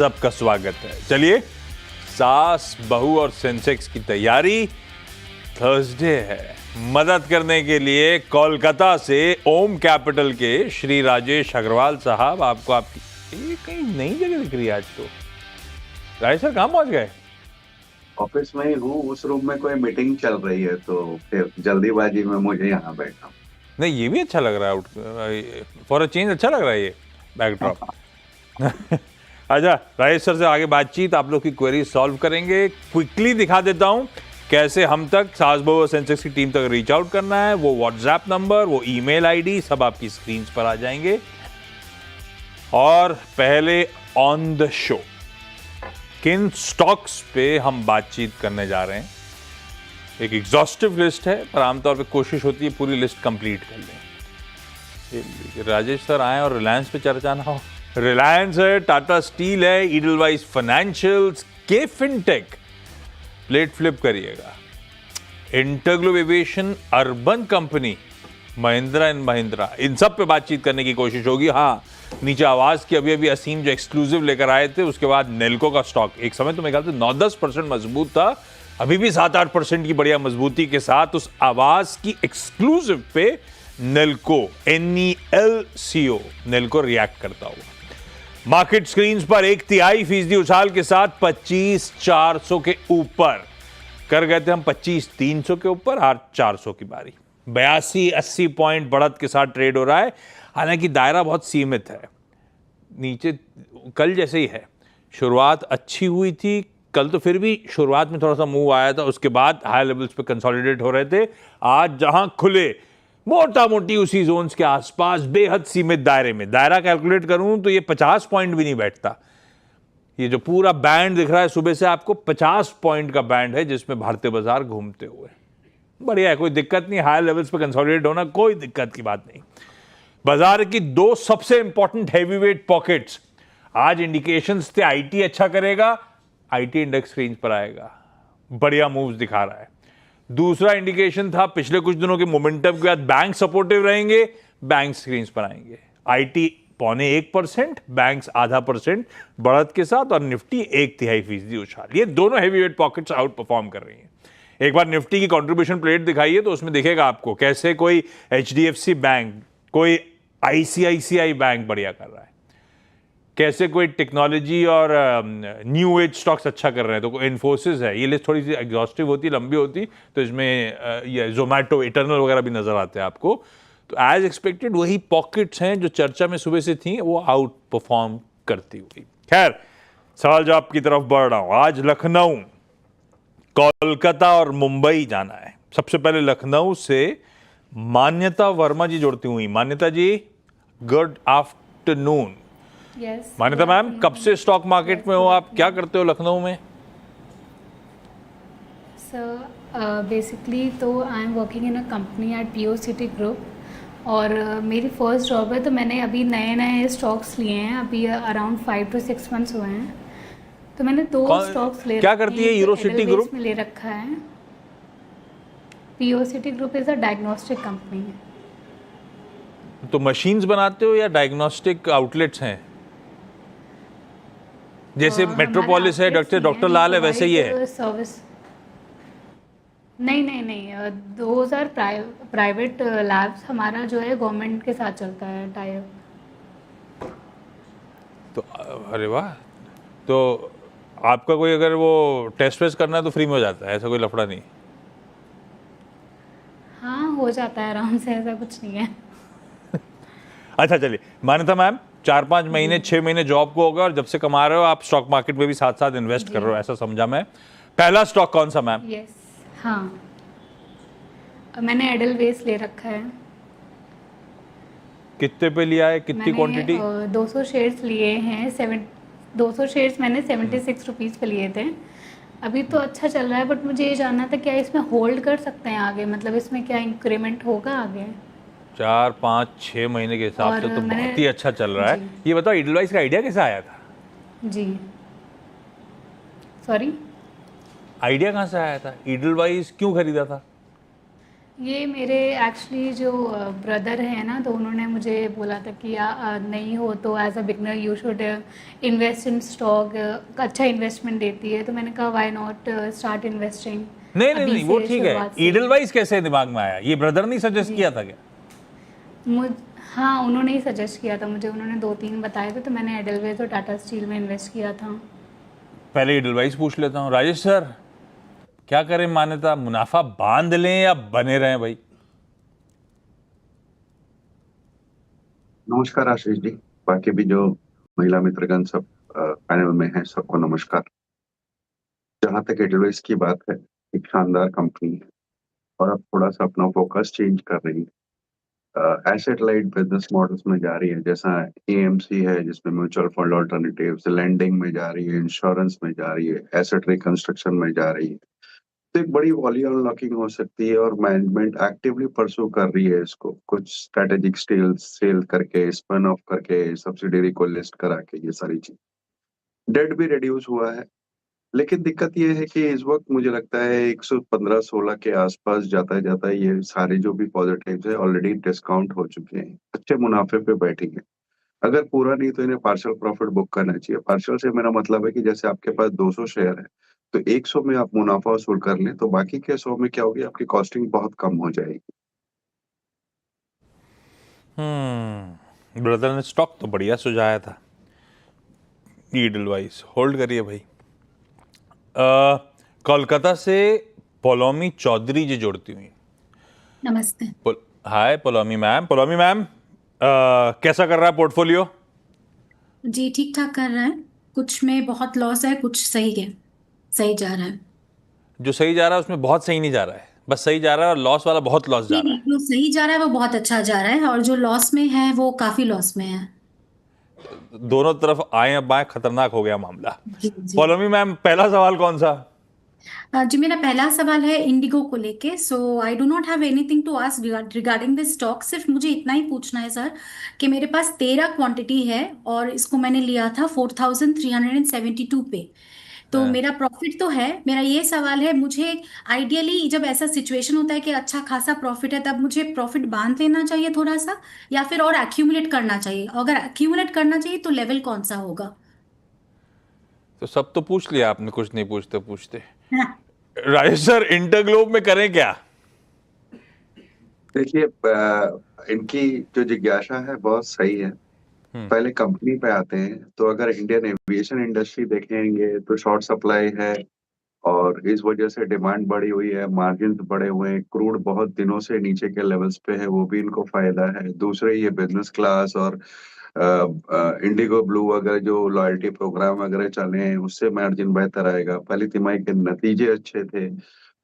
सबका स्वागत है। चलिए, सास बहू और सेंसेक्स की तैयारी। थर्सडे है। मदद करने के लिए कोलकाता से ओम कैपिटल के श्री राजेश अग्रवाल साहब आपको आपकी कहीं नई जगह दिख रही है आज तो। राजेश सर कहाँ पहुंच गए? ऑफिस में ही हूँ। उस रूम में कोई मीटिंग चल रही है तो फिर जल्दीबाजी में मुझे यहाँ बैठा। नहीं, ये भी अच्छा लग रहा है। फॉर अ चेंज अच्छा लग रहा है ये बैकड्रॉप। अच्छा, राजेश सर से आगे बातचीत, आप लोग की क्वेरी सॉल्व करेंगे। क्विकली दिखा देता हूं कैसे हम तक, सास बहू और सेंसेक्स की टीम तक रीच आउट करना है। वो व्हाट्सएप नंबर, वो ईमेल आईडी सब आपकी स्क्रीन पर आ जाएंगे। और पहले ऑन द शो किन स्टॉक्स पे हम बातचीत करने जा रहे हैं। एक एग्जॉस्टिव लिस्ट है, पर आमतौर पे कोशिश होती है पूरी लिस्ट कंप्लीट कर लें। राजेश सर आए और रिलायंस पे चर्चा ना हो। रिलायंस है, टाटा स्टील है, Edelweiss Financials, K Fintech, plate flip करिएगा, InterGlobe Aviation, Urban Company, Mahindra and Mahindra, इन सब पे बातचीत करने की कोशिश होगी। हाँ, नीचे आवाज की अभी असीम जो एक्सक्लूसिव लेकर आए थे, उसके बाद नेल्को का स्टॉक एक समय तो मेरे ख्याल से 9-10% मजबूत था, अभी भी 7-8% की बढ़िया मजबूती के साथ उस आवाज की एक्सक्लूसिव पे नेल्को, NELCO, नेल्को रिएक्ट करता हुआ मार्केट स्क्रीन पर 1/3% उछाल के साथ 25,400 के ऊपर कर गए थे हम। 25,300 के ऊपर, आज 400 की बारी। 82-80 पॉइंट बढ़त के साथ ट्रेड हो रहा है। हालांकि दायरा बहुत सीमित है, नीचे कल जैसे ही है। शुरुआत अच्छी हुई थी कल, तो फिर भी शुरुआत में थोड़ा सा मूव आया था, उसके बाद हाई लेवल्स पे कंसोलिडेट हो रहे थे। आज जहां खुले मोटा मोटी उसी जोन्स के आसपास बेहद सीमित दायरे में, दायरा कैलकुलेट करूं तो ये 50 पॉइंट भी नहीं बैठता। ये जो पूरा बैंड दिख रहा है सुबह से आपको, 50 पॉइंट का बैंड है जिसमें भारतीय बाजार घूमते हुए। बढ़िया है, कोई दिक्कत नहीं। हाई लेवल्स पे कंसोलिडेट होना कोई दिक्कत की बात नहीं। बाजार की दो सबसे इंपॉर्टेंट हैवीवेट पॉकेट्स, आज इंडिकेशंस थे आईटी अच्छा करेगा, आईटी इंडेक्स रेंज पर आएगा, बढ़िया मूव्स दिखा रहा है। दूसरा इंडिकेशन था पिछले कुछ दिनों के मोमेंटम के बाद बैंक सपोर्टिव रहेंगे, बैंक स्क्रीन पर आएंगे। आईटी 0.25%, बैंक्स 0.5% बढ़त के साथ, और निफ्टी 1/3% उछाल। ये दोनों हैवीवेट पॉकेट्स आउट परफॉर्म कर रही हैं। एक बार निफ्टी की कंट्रीब्यूशन प्लेट दिखाइए तो उसमें दिखेगा आपको कैसे कोई HDFC बैंक, कोई ICICI बैंक बढ़िया कर रहा है, कैसे कोई टेक्नोलॉजी और न्यू एज स्टॉक्स अच्छा कर रहे हैं। तो कोई इन्फोसिस है। ये लिस्ट थोड़ी सी एग्जॉस्टिव होती, लंबी होती, तो इसमें ये जोमेटो, इटर्नल वगैरह भी नजर आते हैं आपको। तो एज एक्सपेक्टेड वही पॉकेट्स हैं जो चर्चा में सुबह से थी, वो आउट परफॉर्म करती हुई। खैर, सवाल जवाब की तरफ बढ़ रहा हूं। आज लखनऊ, कोलकाता और मुंबई जाना है। सबसे पहले लखनऊ से मान्यता वर्मा जी जुड़ती हुई। मान्यता जी, गुड आफ्टरनून। मान्यता मैम, कब से स्टॉक मार्केट में हो आप, क्या करते हो लखनऊ में? सर बेसिकली तो I am working in a company at PO City group, और मेरी फर्स्ट जॉब है। तो मैंने अभी नए नए स्टॉक्स लिए हैं, अभी अराउंड 5 to 6 months हुए हैं। तो मैंने 2 स्टॉक्स ले, क्या करती है यूरो सिटी ग्रुप में ले रखा है। PO City group is a diagnostic company. तो मशीन्स बनाते हो या डायग्नोस्टिक आउटलेट्स हैं? जैसे मेट्रोपोलिस है, डॉक्टर लाल है, वैसे ही है? सर्विस नहीं, दोज आर प्राइवेट लैब्स। हमारा जो है गवर्नमेंट के साथ चलता है टाई अप। तो अरे वाह, तो आपका कोई अगर वो टेस्ट वेस्ट करना है तो फ्री में हो जाता है, ऐसा कोई लफड़ा नहीं? हाँ, हो जाता है आराम से, ऐसा कुछ नहीं है। अच्छा, चलिए मान्यता मैम, 4-5 महीने 6 महीने जॉब को होगा, और जब से कमा रहे हो आप स्टॉक मार्केट में भी साथ साथ इन्वेस्ट कर रहे हो, ऐसा समझा मैं। पहला स्टॉक कौन सा मैम? यस, हाँ, मैंने एडलवेस ले रखा है। कितने पे लिया है, कितनी क्वांटिटी? 200 शेयर्स लिए हैं। 200 शेयर्स मैंने 76 रुपीज़ पे लिए थे। अभी तो अच्छा चल रहा है, बट मुझे ये जानना था क्या इसमें होल्ड कर सकते हैं आगे, मतलब इसमें क्या इंक्रीमेंट होगा आगे? 4-5-6 महीने के हिसाब से तो बहुत ही अच्छा चल रहा है। ये बताओ, ईडलवाइज का आइडिया कैसे आया था? जी, सॉरी, आइडिया कहाँ से आया था? ईडलवाइज क्यों खरीदा था? ये मेरे एक्चुअली जो ब्रदर हैं ना, तो उन्होंने मुझे बोला था कि नहीं हो तो as a beginner you should invest in stock, अच्छा इन्वेस्टमेंट देती है, तो मैंने कहा व्हाई नॉट स्टार्ट इन्वेस्टिंग नहीं नहीं अभी नहीं, वो से, ठीक है। शुरुआत से। ईडलवाइस कैसे दिमाग में आया? ये ब्रदर ने सजेस्ट जी। किया था क्या? मुझ हाँ, उन्होंने ही सजेस्ट किया था मुझे, उन्होंने 2-3 बताए थे, तो मैंने एडलवेज और टाटा स्टील में इन्वेस्ट किया था। पहले ईडलवाइस पूछ लेता हूँ। राजेश सर, क्या करें मान्यता, मुनाफा बांध लें या बने रहें भाई? नमस्कार आशीष जी। बाकी भी जो महिला मित्रगण सब पैनल में हैं, सबको नमस्कार। जहां तक एडवाइस की बात है, एक शानदार कंपनी है और अब थोड़ा सा अपना फोकस चेंज कर रही है। एसेट लाइट बिजनेस मॉडल्स में जा रही है, जैसा एएमसी है जिसमें म्यूचुअल फंड ऑल्टरनेटिव्स, लेंडिंग में जा रही है, इंश्योरेंस में जा रही है, एसेट रिकंस्ट्रक्शन में जा रही है। तो एक बड़ी वॉल्यूम अनलॉकिंग हो सकती है और मैनेजमेंट एक्टिवली परसू कर रही है इसको, कुछ स्ट्रेटेजिक सेल करके, स्पिन ऑफ करके, सब्सिडरी को लिस्ट करा के, ये सारी चीज। डेट भी रिड्यूस हुआ है, लेकिन दिक्कत ये है कि इस वक्त मुझे लगता है 115-16 के आसपास जाता जाता ये सारे जो भी पॉजिटिव्स है ऑलरेडी डिस्काउंट हो चुके हैं, अच्छे मुनाफे पे बैठेंगे। अगर पूरा नहीं तो इन्हें पार्शियल प्रॉफिट बुक करना चाहिए। पार्शियल से मेरा मतलब है कि जैसे आपके पास 200 शेयर है, तो 100 में आप मुनाफा वसूल कर लें, तो बाकी के 100 में क्या होगी, आपकी कॉस्टिंग बहुत कम हो जाएगी। ब्रदर ने स्टॉक तो बढ़िया सुझाया था। ईडलवाइस होल्ड करिए भाई। कोलकाता से पोलोमी चौधरी जी जुड़ती हुई। नमस्ते। हाय पोलोमी मैम। पोलोमी मैम, कैसा कर रहा है पोर्टफोलियो? जी ठीक ठाक कर रहा है, कुछ में बहुत लॉस है, कुछ सही है, सही जा रहा है। जो सही जा रहा है उसमें बहुत सही नहीं जा रहा है, बस सही जा रहा है, और लॉस वाला बहुत लॉस जा नहीं रहा नहीं, है। जो सही जा रहा है वो बहुत अच्छा जा रहा है, और जो लॉस में है वो काफी लॉस में है। दोनों तरफ आए अब बाएं, खतरनाक हो गया मामला। जी जी। पोलोमी मैम, पहला सवाल कौन सा? जी मेरा पहला सवाल है इंडिगो को लेके। So I do not have anything to ask regarding this stock, सिर्फ मुझे इतना ही पूछना है सर कि मेरे पास 13 क्वांटिटी है और इसको मैंने लिया था 4372 पे, तो हाँ। मेरा प्रॉफिट तो है। मेरा ये सवाल है, मुझे आइडियली जब ऐसा सिचुएशन होता है कि अच्छा खासा प्रॉफिट है, तब मुझे प्रॉफिट बांध लेना चाहिए थोड़ा सा, या फिर और एक्यूमुलेट करना चाहिए? अगर एक्यूमुलेट करना चाहिए तो लेवल कौन सा होगा? तो सब तो पूछ लिया आपने, कुछ नहीं पूछते पूछते। राजेश सर, इंटरग्लोब में करें क्या? देखिए, इनकी जो जिज्ञासा है बहुत सही है। पहले कंपनी पे आते हैं, तो अगर इंडियन एविएशन इंडस्ट्री देखेंगे तो शॉर्ट सप्लाई है और इस वजह से डिमांड बढ़ी हुई है, मार्जिन बढ़े हुए हैं, क्रूड बहुत दिनों से नीचे के लेवल्स पे है, वो भी इनको फायदा है। दूसरे ये बिजनेस क्लास और इंडिगो ब्लू वगैरह जो लॉयल्टी प्रोग्राम वगैरह चले हैं, उससे मार्जिन बेहतर आएगा। पहली तिमाही के नतीजे अच्छे थे।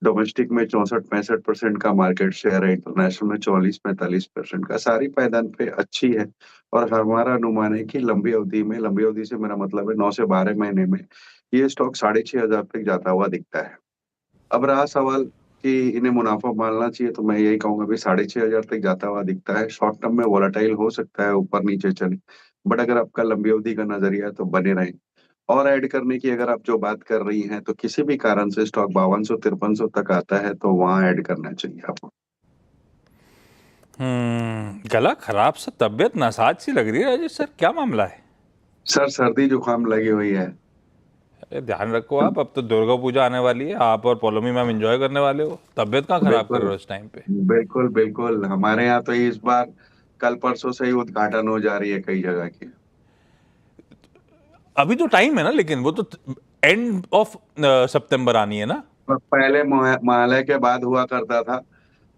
डोमेस्टिक में 64-65% का मार्केट शेयर है, इंटरनेशनल में 44-45% का। सारी पायदान पे अच्छी है और हमारा अनुमान है कि लंबी अवधि से मेरा मतलब है 9 से 12 महीने में ये स्टॉक 6,500 तक जाता हुआ दिखता है। अब रहा सवाल कि इन्हें मुनाफा मानना चाहिए, तो मैं यही कहूंगा भी 6,500 तक जाता हुआ दिखता है। शॉर्ट टर्म में वोलेटाइल हो सकता है, ऊपर नीचे चले, बट अगर आपका लंबी अवधि का नजरिया है तो बने रहें। और ऐड करने की अगर आप जो बात कर रही हैं, तो किसी भी कारण से स्टॉक 5200-5300 तक आता है तो वहां ऐड करना चाहिए आपको। गला खराब सा, तबीयत नासाज सी लग रही है राजेश सर, क्या मामला है? सर, सर्दी जुकाम लगी हुई है। अरे ध्यान रखो आप, अब तो दुर्गा पूजा आने वाली है, आप और पोलोमी मैम एंजॉय करने वाले हो, तबीयत कहाँ खराब कर रहे बिल्कुल हो इस टाइम पे? बिल्कुल बिल्कुल, हमारे यहाँ तो इस बार कल परसों से ही उद्घाटन हो जा रही है कई जगह की। अभी तो टाइम है ना, लेकिन वो तो एंड ऑफ सितंबर आनी है ना। और पहले महालय के बाद हुआ करता था।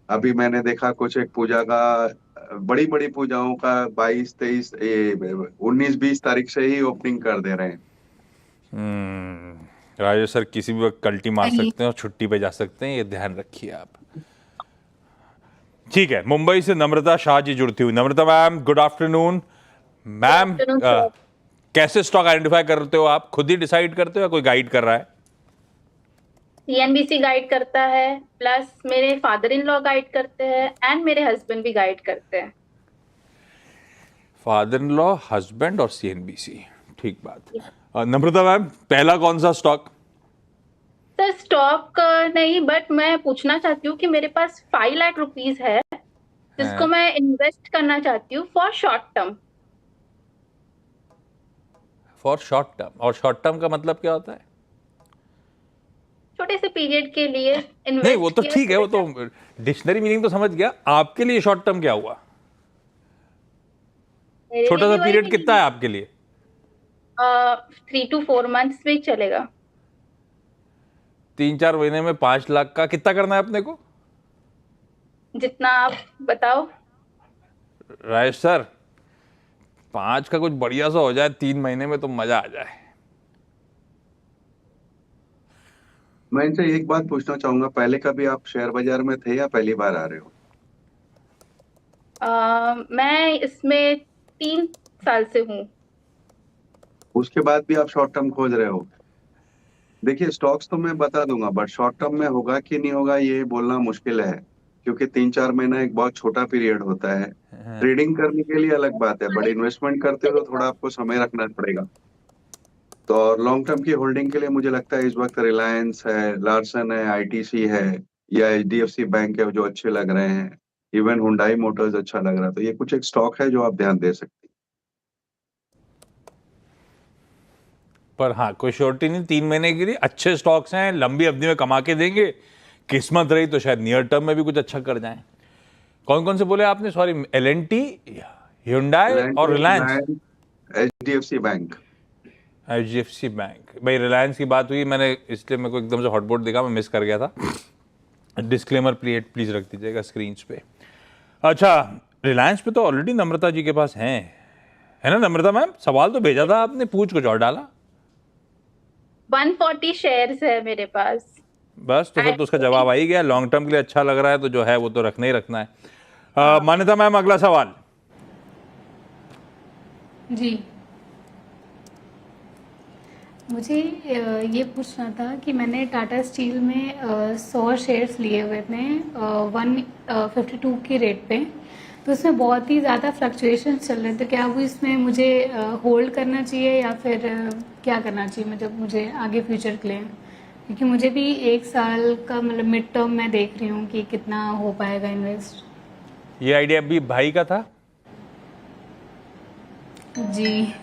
अभी मैंने देखा कुछ एक पूजा का, बड़ी बड़ी पूजाओं का 19-20 तारीख से ही ओपनिंग कर दे रहे हैं। राजेश सर किसी भी वक्त कल्टी मार सही। सकते हैं और छुट्टी पे जा सकते हैं, ये ध्यान रखिए आप। ठीक है, मुंबई से नम्रता शाह जी जुड़ती हुई। Namrata ma'am, good afternoon. Ma'am, afternoon sir. कैसे स्टॉक आइडेंटिफाई करते हो आप? खुद ही डिसाइड करते हो या कोई गाइड कर रहा है? सीएनबीसी गाइड करता है, प्लस मेरे फादर इन लॉ गाइड करते हैं एंड मेरे हस्बैंड भी गाइड करते हैं। फादर इन लॉ, हस्बैंड और सीएनबीसी, ठीक बात। नम्रता मैम, पहला कौन सा स्टॉक? सर स्टॉक नहीं, बट मैं पूछना चाहती हूँ कि मेरे पास 5 लाख रुपीज है जिसको हाँ, मैं इन्वेस्ट करना चाहती हूँ for short term. For short term. और शॉर्ट टर्म का मतलब क्या होता है? छोटे से पीरियड के लिए नहीं, वो इन्वेस्ट तो किया ठीक है, वो तो तो डिक्शनरी मीनिंग तो समझ गया। आपके लिए शॉर्ट टर्म क्या हुआ? मेरे लिए छोटा भी सा वही पीरियड कितना है मीनिंग। आपके लिए? 3 to 4 months भी चलेगा। 3-4 महीने में 5 लाख का कितना करना है अपने को? जितना आप बताओ। राजेश सर, 5 का कुछ बढ़िया सा हो जाए 3 महीने में तो मजा आ जाए। मैं इनसे एक बात पूछना चाहूंगा, पहले कभी आप शेयर बाजार में थे या पहली बार आ रहे हो? मैं इसमें 3 साल से हूँ। उसके बाद भी आप शॉर्ट टर्म खोज रहे हो? देखिए, स्टॉक्स तो मैं बता दूंगा, बट शॉर्ट टर्म में होगा कि नहीं होगा ये बोलना मुश्किल है, क्योंकि 3-4 महीना एक बहुत छोटा पीरियड होता है। ट्रेडिंग करने के लिए अलग बात है, बट इन्वेस्टमेंट करते हो तो थोड़ा आपको समय रखना पड़ेगा। तो और लॉन्ग टर्म की होल्डिंग के लिए मुझे लगता है इस वक्त रिलायंस है, लार्सन है, आईटीसी है, या एचडीएफसी बैंक है जो अच्छे लग रहे हैं। इवन हुंडई मोटर्स अच्छा लग रहा है, तो ये कुछ एक स्टॉक है जो आप ध्यान दे सकते हैं। पर हाँ, कोई श्योरिटी नहीं 3 महीने के लिए। अच्छे स्टॉक्स हैं, लंबी अवधि में कमा के देंगे। किस्मत रही तो शायद नियर टर्म में भी कुछ अच्छा कर जाएं। कौन कौन से बोले आपने? सॉरी, एलएनटी, hyundai और Reliance. Reliance, HDFC bank. HDFC bank. भाई रिलायंस की बात हुई, मैंने इसलिए मेरे को एकदम से हॉटबोर्ड दिखा, मैं मिस कर गया था। डिस्क्लेमर प्लीज रख दीजिएगा स्क्रीन पे। अच्छा, रिलायंस पे तो ऑलरेडी नम्रता जी के पास हैं, है ना नम्रता मैम? सवाल तो भेजा था आपने, पूछ कुछ और डाला। 140 शेयर्स है मेरे पास। बस तो फिर तो उसका जवाब आ ही गया। लॉन्ग टर्म के लिए अच्छा लग रहा है तो जो है वो तो रखना ही रखना है। मान्यता मैम, अगला सवाल। जी, मुझे ये पूछना था कि मैंने टाटा स्टील में 100 शेयर्स लिए हुए थे 152 की रेट पे। तो उसमें बहुत ही ज़्यादा फ्लक्चुएशन चल रहे थे। क्या वो इसमें मुझे होल्ड करना चाहिए या फिर क्या करना चाहिए, मतलब मुझे आगे फ्यूचर के लिए? क्योंकि मुझे भी 1 साल का मतलब मिड टर्म मैं देख रही हूँ कि कितना हो पाएगा इन्वेस्ट। ये आइडिया अभी भाई का था? जी।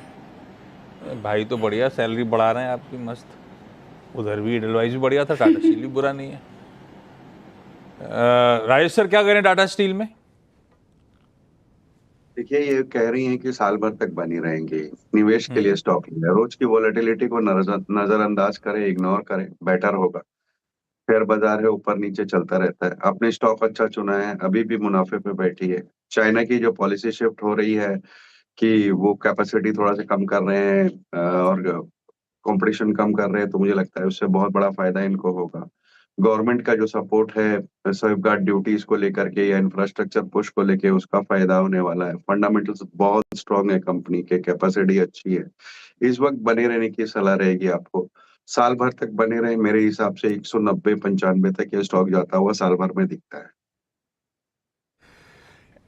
भाई तो बढ़िया सैलरी बढ़ा रहे हैं आपकी, मस्त। उधर भी एडलवाइस भी बढ़िया था, टाटा स्टील भी बुरा नहीं है। राजेश सर, क्या करें टाटा स्टील में? देखिए, ये कह रही हैं कि साल भर तक बनी रहेंगी, निवेश के लिए स्टॉक है, रोज की वॉलेटिलिटी को नजरअंदाज करें, इग्नोर करें, बेटर होगा। शेयर बाजार है, ऊपर नीचे चलता रहता है। आपने स्टॉक अच्छा चुना है, अभी भी मुनाफे पे बैठी है। चाइना की जो पॉलिसी शिफ्ट हो रही है कि वो कैपेसिटी थोड़ा सा कम कर रहे हैं, और कंपटीशन कम कर रहे हैं, तो मुझे लगता है उससे बहुत बड़ा फायदा इनको होगा। गवर्नमेंट का जो सपोर्ट है सेफगार्ड ड्यूटीज को लेकर के या इंफ्रास्ट्रक्चर पुश को लेके, उसका फायदा होने वाला है। फंडामेंटल्स बहुत स्ट्रांग है कंपनी के, कैपेसिटी अच्छी है। इस वक्त बने रहने की सलाह रहेगी आपको। साल भर तक बने रहे, मेरे हिसाब से 190-95 तक ये स्टॉक जाता हुआ साल भर में दिखता है।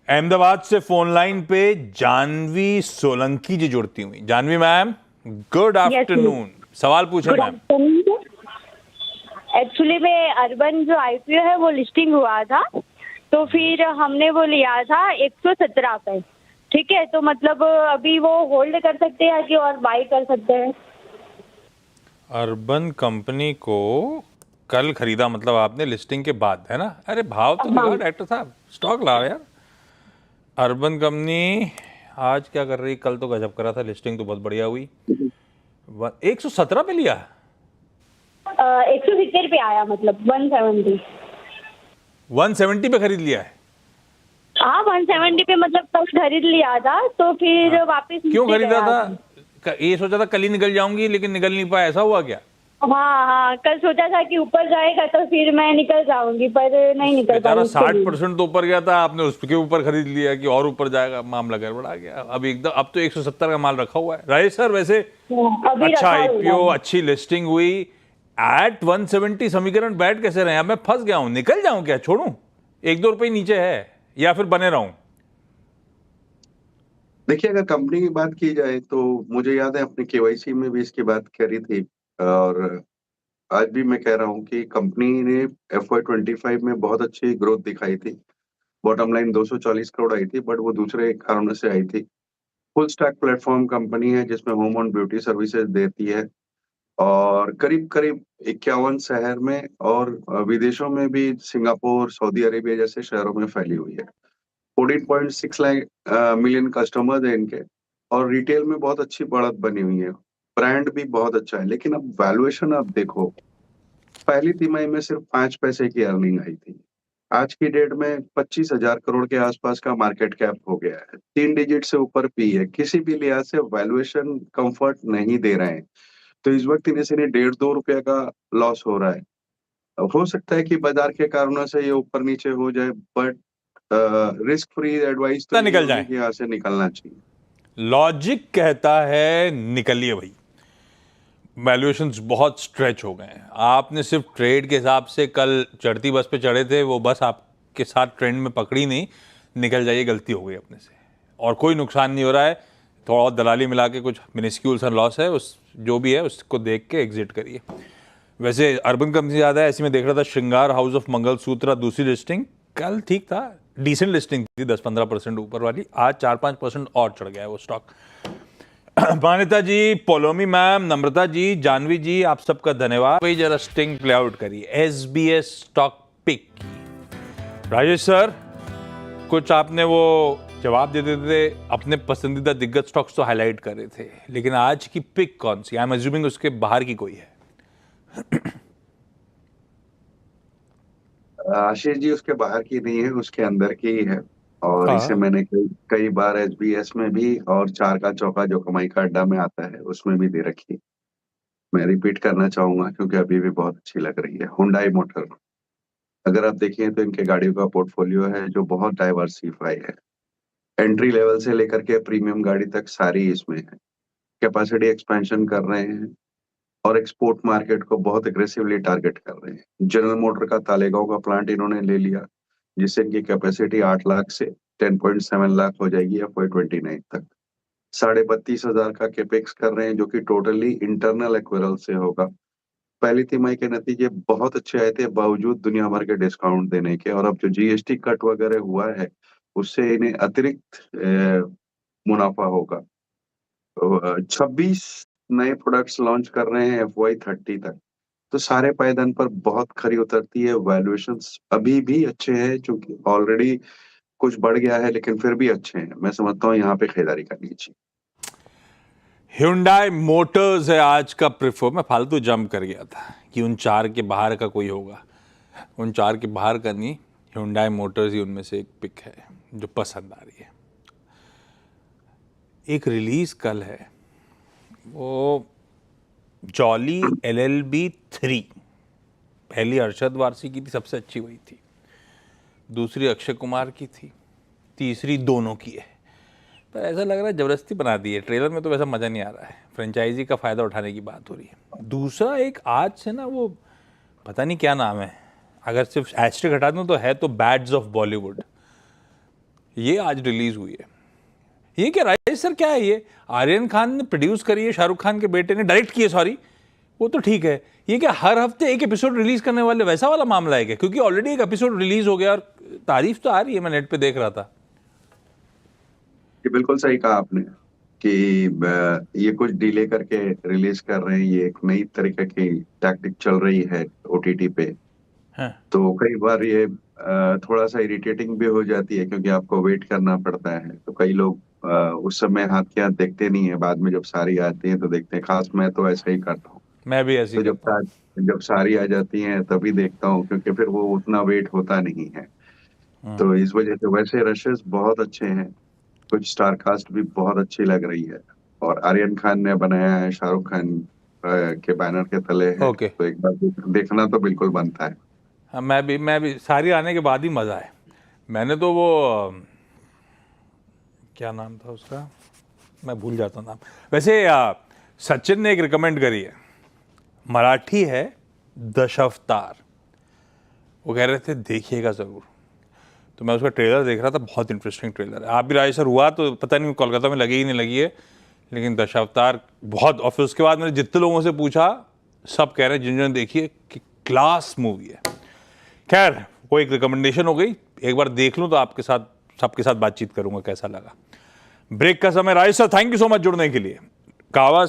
अहमदाबाद से फोन लाइन पे जानवी सोलंकी जी जुड़ती हुई। Janvi ma'am, good yes afternoon. सवाल पूछे गुड मैम। आफ्टरनून। एक्चुअली में अर्बन जो आईपीओ है वो लिस्टिंग हुआ था, तो फिर हमने वो लिया था 117 पे। ठीक है, तो मतलब अभी वो होल्ड कर सकते हैं कि और बाई कर सकते हैं? अर्बन कंपनी को कल खरीदा, मतलब आपने लिस्टिंग के बाद, है ना? अरे भाव तो लगाओ डायरेक्टर साहब, स्टॉक लाओ यार। अर्बन कंपनी आज क्या कर रही? कल तो गजब करा था, लिस्टिंग तो बहुत बढ़िया हुई। 117 पे लिया? 170 पे आया, मतलब 170। 170 पे खरीद लिया है? हाँ, 170 पे मतलब कल खरीद लिया था, तो फिर वापस क्यों नीचे खरीदा गया था? ये सोचा था कल ही निकल जाऊंगी, लेकिन निकल नहीं पाया, ऐसा हुआ क्या? हाँ हाँ, कल सोचा था कि ऊपर जाएगा तो फिर मैं निकल जाऊंगी, पर नहीं निकल बेचारा पाई। 60% तो ऊपर गया था, आपने उसके ऊपर खरीद लिया कि और ऊपर जाएगा, मामला गड़बड़ा गया। अब एकदम, अब तो 170 का माल रखा हुआ है। राजेश सर, वैसे अभी अच्छा रखा आईपीओ, हुआ है। अच्छी लिस्टिंग हुई, एट 170 समीकरण बैठ कैसे रहे? अब मैं फंस गया हूं, निकल जाऊं क्या, छोड़ूं? 1-2 रुपए नीचे है, या फिर बने रहूं? देखिए, अगर कंपनी की बात की जाए तो मुझे याद है अपने केवाईसी में भी इसकी बात करी थी, और आज भी मैं कह रहा हूँ कि कंपनी ने FY25 में बहुत अच्छी ग्रोथ दिखाई थी। बॉटम लाइन 240 करोड़ आई थी, बट वो दूसरे कारणों से आई थी। फुल स्टैक प्लेटफॉर्म कंपनी है जिसमें होम एंड ब्यूटी सर्विसेज देती है और करीब-करीब 51 शहर में और विदेशों में भी सिंगापुर, सऊदी अरेबिया जैसे शहरों में फैली हुई है। 14.6 लाख मिलियन कस्टमर्स हैं इनके और रिटेल में बहुत अच्छी बढ़त बनी हुई है। ब्रांड भी बहुत अच्छा है, लेकिन अब वैल्यूएशन आप देखो, पहली तिमाही में सिर्फ 5 पैसे की अर्निंग आई थी। आज की डेट में 25,000 करोड़ के आसपास का मार्केट कैप हो गया है। 3 डिजिट से ऊपर पी है। किसी भी लिहाज से वैल्यूएशन कंफर्ट नहीं दे रहे हैं। तो इस वक्त इन्हें सिर्फ ₹1.5-2 का लॉस हो रहा है। हो सकता है कि बाजार के कारणों से ये ऊपर नीचे हो जाए, बट रिस्क फ्री एडवाइस तो निकल ये जाए। होगी कि यहाँ से निकलना चाहिए। लॉजिक कहता है निकलिए भाई, वैल्यूएशंस बहुत स्ट्रेच हो गए हैं। आपने सिर्फ ट्रेड के हिसाब से कल चढ़ती बस पे चढ़े थे, वो बस आपके साथ ट्रेंड में पकड़ी नहीं, निकल जाइए, गलती हो गई अपने से और कोई नुकसान नहीं हो रहा है। थोड़ा और दलाली मिला के कुछ मिनिस्क्यूल सा लॉस है, उस जो भी है उसको देख के एग्जिट करिए। वैसे अर्बन कंपनी ज़्यादा है, ऐसे में देख रहा था श्रृंगार हाउस ऑफ मंगलसूत्रा दूसरी लिस्टिंग कल ठीक था, डिसेंट लिस्टिंग थी 10-15% ऊपर वाली, आज 4-5% और चढ़ गया है वो स्टॉक। मान्यता जी, पोलोमी मैम, नम्रता जी, जानवी जी, आप सबका धन्यवाद। वही जरा स्टिंग प्ले आउट करिए SBS स्टॉक पिक की। राजेश सर, कुछ आपने वो जवाब दे देते थे, अपने पसंदीदा दिग्गज स्टॉक्स तो हाईलाइट कर रहे थे, लेकिन आज की पिक कौन सी? आई एम अज्यूमिंग उसके बाहर की कोई है। आशीष जी, उसके बाहर की नहीं है, उसके अंदर की ही है और हाँ। इसे मैंने कई बार SBS में भी और चार का चौका जो कमाई का अड्डा में आता है उसमें भी दे रखी है। मैं रिपीट करना चाहूंगा क्योंकि अभी भी बहुत अच्छी लग रही है। हुंडई मोटर, अगर आप देखें तो इनके गाड़ियों का पोर्टफोलियो है जो बहुत डाइवर्सिफाई है। एंट्री लेवल से लेकर के प्रीमियम गाड़ी तक सारी इसमें है। कैपेसिटी एक्सपेंशन कर रहे हैं और एक्सपोर्ट मार्केट को बहुत एग्रेसिवली टारगेट कर रहे हैं। जनरल मोटर का तालेगांव का प्लांट इन्होंने ले लिया, जिससे इनकी कैपेसिटी 8 लाख से 10.7 लाख हो जाएगी FY29 तक। 32,500 का कैपेक्स कर रहे हैं जो कि टोटली इंटरनल एक्वेरल से होगा। पहली तिमाही के नतीजे बहुत अच्छे आए थे बावजूद दुनिया भर के डिस्काउंट देने के, और अब जो GST कट वगैरह हुआ है उससे इन्हें अतिरिक्त मुनाफा होगा। 26 नए प्रोडक्ट्स लॉन्च कर रहे हैं FY30 तक। तो सारे पायदान पर बहुत खरी उतरती है। वैल्यूएशंस अभी भी अच्छे हैं, चूंकि ऑलरेडी कुछ बढ़ गया है, लेकिन फिर भी अच्छे हैं। मैं समझता हूँ यहाँ पे खरीदारी करनी चाहिए। Hyundai मोटर्स है आज का प्रेफर। मैं फालतू जंप कर गया था कि उन चार के बाहर का कोई होगा, उन चार के बाहर का नहीं, Hyundai मोटर्स ही उनमें से एक पिक है जो पसंद आ रही है। एक रिलीज कल है, वो जॉली LLB 3। पहली अरशद वारसी की थी, सबसे अच्छी वही थी, दूसरी अक्षय कुमार की थी, तीसरी दोनों की है। पर ऐसा लग रहा है जबरदस्ती बना दी है, ट्रेलर में तो वैसा मज़ा नहीं आ रहा है। फ्रेंचाइजी का फ़ायदा उठाने की बात हो रही है। दूसरा एक आज से ना, वो पता नहीं क्या नाम है, अगर सिर्फ एस्ट्रिक हटा दूँ तो है तो बैड्स ऑफ बॉलीवुड, ये आज रिलीज़ हुई है। ये क्या राजेश सर, क्या है ये? आर्यन खान ने प्रोड्यूस करी है, शाहरुख खान के बेटे ने डायरेक्ट की है, सॉरी, वो तो ठीक है। ये क्या हर हफ्ते एक एपिसोड रिलीज करने वाले वैसा वाला मामला है क्या? क्योंकि ऑलरेडी एक एपिसोड रिलीज हो गया और तारीफ तो आ रही है, मैं नेट पे देख रहा था। ये बिल्कुल सही कहा आपने कि ये कुछ डिले करके रिलीज कर रहे हैं। ये एक नई तरीके की टैक्टिक चल रही है OTT पे। हाँ। तो कई बार ये थोड़ा सा इरिटेटिंग भी हो जाती है क्योंकि आपको वेट करना पड़ता है। तो कई लोग उस समय हाथ के हाथ देखते नहीं है, बाद में जब सारी आती है तो देखते हैं। खास मैं तो ऐसा ही करता हूँ। मैं भी ऐसे तो ही करता हूँ। जब सारी आ जाती हैं तभी देखता हूँ, क्योंकि फिर वो उतना वेट होता नहीं है। तो इस वजह से वैसे रशेस बहुत अच्छे हैं, कुछ स्टार कास्ट भी बहुत अच्छी लग रही है, और आर्यन खान ने बनाया है, शाहरुख खान के बैनर के तले है। ओके। तो एक बार देखना तो बिल्कुल बनता है। हाँ, मैं भी सारी आने के बाद ही मज़ा है। मैंने तो वो क्या नाम था उसका, मैं भूल जाता हूँ नाम। वैसे सचिन ने एक रिकमेंड करी है, मराठी है, दशावतार। वो कह रहे थे देखिएगा ज़रूर, तो मैं उसका ट्रेलर देख रहा था, बहुत इंटरेस्टिंग ट्रेलर है। आप भी राजेश सर हुआ तो पता नहीं कोलकाता में लगी ही नहीं लगी है, लेकिन दशावतार बहुत। और फिर उसके बाद मैंने जितने लोगों से पूछा सब कह रहे हैं जिन्होंने देखिए कि क्लास मूवी है। खैर वो एक रिकमेंडेशन हो गई, एक बार देख लूं तो आपके साथ सबके साथ बातचीत करूंगा कैसा लगा। ब्रेक का समय। Rajesh sir thank you so much जुड़ने के लिए। कहवा